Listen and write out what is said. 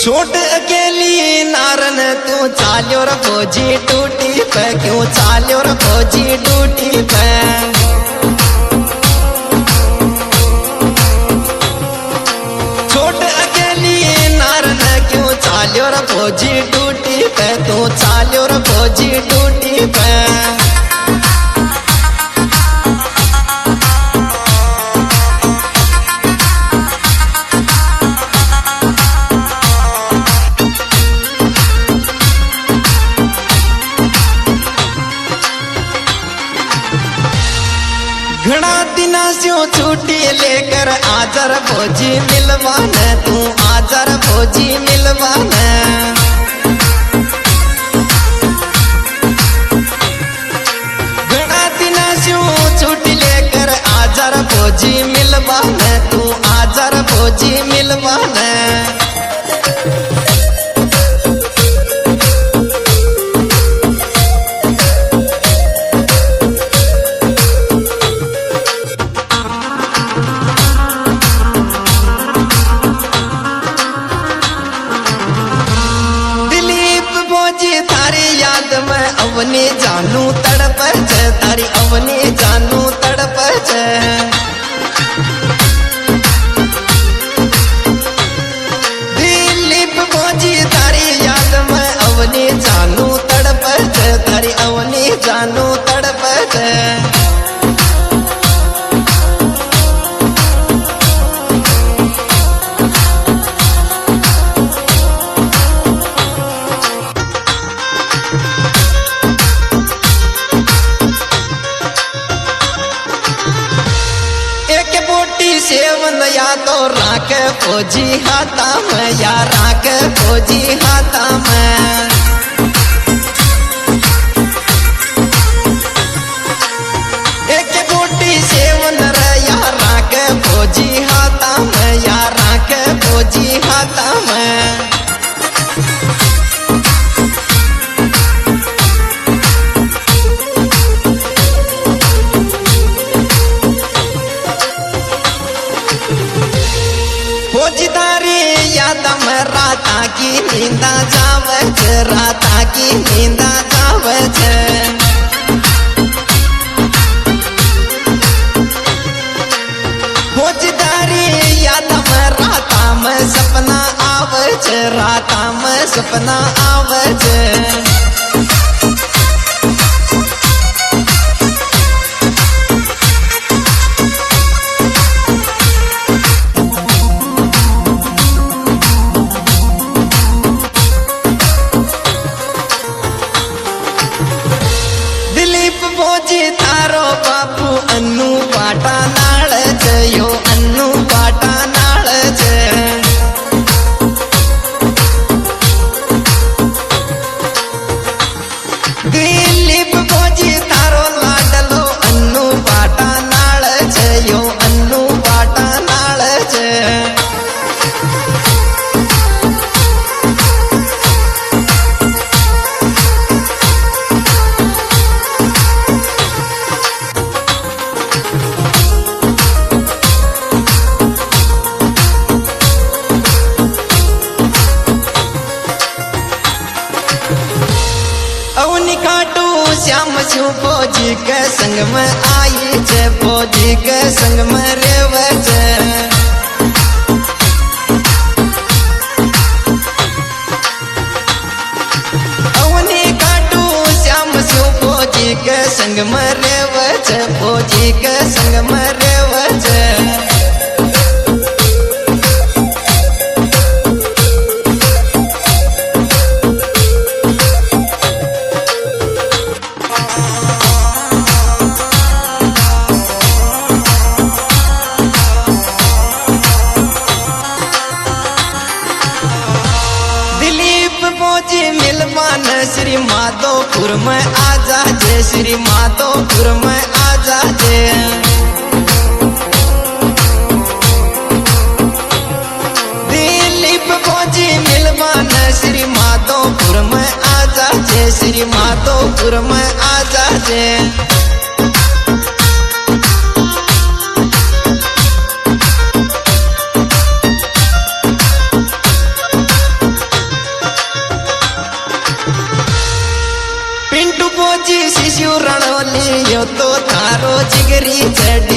छोट अकेली नारन तू चाल्यो रे फौजी टूटी पे क्यों चाल्यो रे फौजी टूटी पे छोट अकेली नारन क्यों चाल्यो रे फौजी टूटी पे तू चाल्यो रे फौजी टूटी पे घना दिना से छुट्टी लेकर आजर फौजी मिलवाने तू आजर फौजी मिलवाने घना दिना से छुट्टी लेकर आजर फौजी मिलवाने तू आजर फौजी मिलवाने अवनी जानू तड़प छे तारी अवनी जानू तड़प छे दिलीप फौजी तारी याद में अवनी जानू तड़प छे तारी अवनी जानू तड़प छे सेवन या तो राख फौजी हाथा में या राख फौजी हाथा में एक बोटी सेवन रे या राख फौजी हाथा में या राख फौजी हाथा में राता की नींदा जावे छे राता की नींदा जावे छे फौजदारी याद में राता में सपना आवे छे राता में सपना आवे छे फौजी तारो बापू अन्नू पाटा नाल जयो अन्नू पाटा नाल जे दिलीप फौजी तारो लाडलो अन्नू पाटा नाल जयो अन्नू पाटा नाल जे श्याम शिव फौजी के संग में आई छे फौजी के संग में रेवे छे अवनी काटू श्याम शिव फौजी के संग में रेवे छे फौजी के संग में रेवे छे श्री माधोपुर में आजा जे श्री माधोपुर में आजा जे दिलीप फौजी मिलवान श्री माधोपुर में आजा जे श्री माधोपुर में आजा जे थारो जिगरी चढ़ी